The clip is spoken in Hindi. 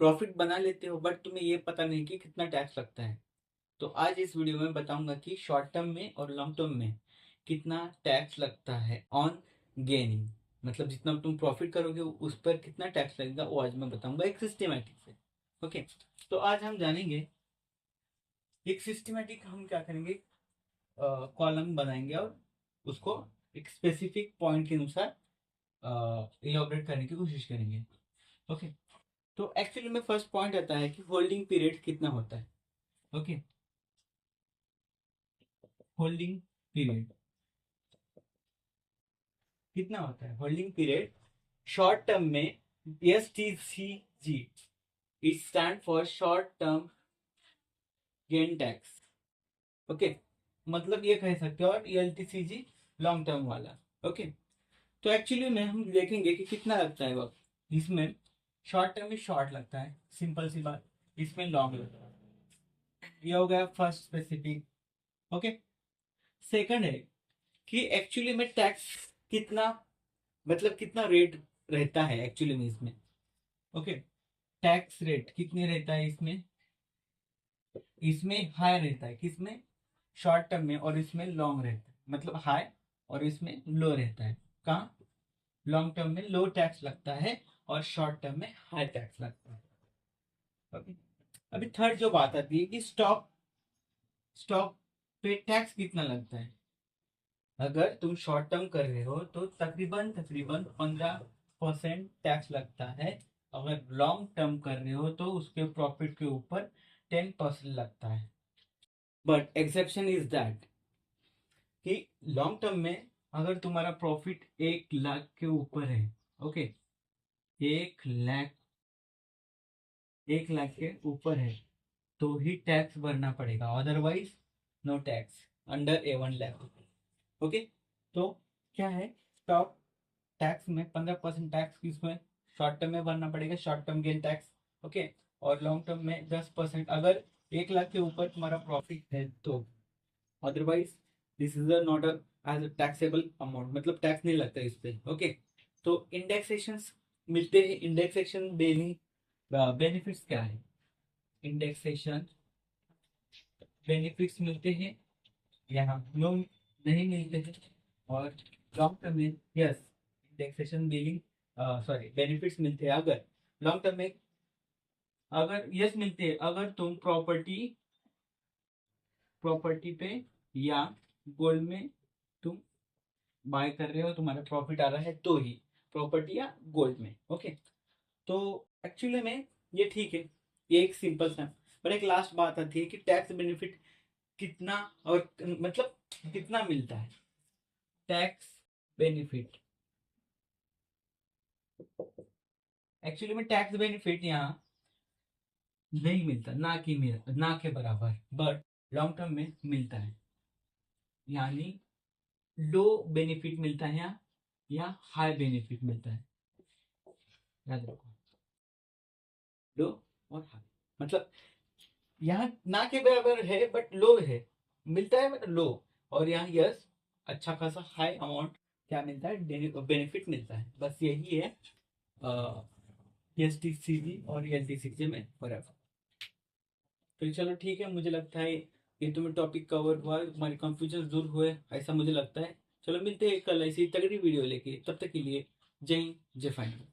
प्रॉफिट बना लेते हो बट तुम्हें ये पता नहीं कि कितना टैक्स लगता है। तो आज इस वीडियो में बताऊंगा कि शॉर्ट टर्म में और लॉन्ग टर्म में कितना टैक्स लगता है ऑन गेनिंग। मतलब जितना तुम प्रॉफिट करोगे उस पर कितना टैक्स लगेगा वो आज मैं बताऊंगा एक सिस्टमेटिक से। ओके, तो आज हम जानेंगे एक सिस्टमेटिक, हम क्या करेंगे, कॉलम बनाएंगे और उसको एक स्पेसिफिक पॉइंट के अनुसार इलाबोरेट करने की कोशिश करेंगे। ओके, तो एक्चुअली में फर्स्ट पॉइंट आता है कि होल्डिंग पीरियड कितना होता है। ओके, होल्डिंग पीरियड कितना होता है। होल्डिंग पीरियड शॉर्ट टर्म में S T C G, it stand for short term gain tax. Okay, मतलब ये कह सकते हो, और L T C G long term वाला। ओके, तो एक्चुअली में हम देखेंगे कि कितना लगता है वक्त। इसमें शॉर्ट टर्म में शॉर्ट लगता है, सिंपल सी बात। इसमें लॉन्ग लगता है। ये हो गया फर्स्ट स्पेसिफिक। ओके, सेकंड है कि एक्चुअली में टैक्स कितना, मतलब कितना रेट रहता है एक्चुअली में इसमें। ओके, टैक्स रेट कितने रहता है इसमें। इसमें हाई रहता है, किसमें, शॉर्ट टर्म में, और इसमें लॉन्ग रहता है, मतलब हाई, और इसमें लो रहता है। कहाँ, लॉन्ग टर्म में लो टैक्स लगता है और शॉर्ट टर्म में हाई टैक्स लगता है। ओके, अभी थर्ड जो बात आती है कि स्टॉक, स्टॉक पे टैक्स कितना लगता है। अगर तुम शॉर्ट टर्म कर रहे हो तो तकरीबन तकरीबन 15% टैक्स लगता है। अगर लॉन्ग टर्म कर रहे हो तो उसके प्रॉफिट के ऊपर 10% लगता है। बट एक्सेप्शन इज दैट कि लॉन्ग टर्म में अगर तुम्हारा प्रॉफिट 1 लाख के ऊपर है, ओके, 1 लाख, 1 लाख के ऊपर है तो ही टैक्स भरना पड़ेगा, otherwise no tax under A1 lakh. Okay, तो क्या है, स्टॉक टैक्स में 15% टैक्स किसमें, शॉर्ट टर्म में भरना पड़ेगा, short term gain tax. Okay, और लॉन्ग टर्म में 10% अगर 1 लाख के ऊपर तुम्हारा प्रॉफिट है तो। Otherwise this is not as a taxable amount, मतलब टैक्स नहीं लगता इस पे। ओके, तो इंडेक्सेशन मिलते हैं। इंडेक्सेशन बेनिफिट्स क्या है, इंडेक्सेशन बेनिफिट्स मिलते हैं, यहाँ नो नहीं मिलते हैं। और लॉन्ग टर्म में yes, indexation billing, sorry, benefits मिलते हैं अगर लॉन्ग टर्म में, अगर यस मिलते हैं अगर तुम प्रॉपर्टी, प्रॉपर्टी पे या गोल्ड में तुम बाय कर रहे हो, तुम्हारा प्रॉफिट आ रहा है तो ही, प्रॉपर्टी या गोल्ड में। ओके, तो एक्चुअली में ये ठीक है, ये एक सिंपल सा। पर एक लास्ट बात आती है कि टैक्स बेनिफिट कितना, और मतलब कितना मिलता है टैक्स बेनिफिट। एक्चुअली में टैक्स बेनिफिट यहाँ नहीं मिलता, ना के बराबर, बट लॉन्ग टर्म में मिलता है। यानी लो बेनिफिट मिलता है यहाँ, या हाई बेनिफिट मिलता है, याद रखो, लो और हाई, मतलब यहाँ ना के बराबर है बट लो है, मिलता है बट लो। और यहाँ यस, अच्छा खासा हाई अमाउंट क्या मिलता है, बेनिफिट मिलता है। बस यही है एस टी सी जी और एल टी सी जी में फर्क। तो चलो ठीक है, मुझे लगता है ये तुम्हें टॉपिक कवर हुआ, तुम्हारे कंफ्यूजन दूर हुए ऐसा मुझे लगता है। चलो मिलते हैं कल ऐसी तगड़ी वीडियो लेके, तब तक के लिए जय हिंद, जय फाइनल।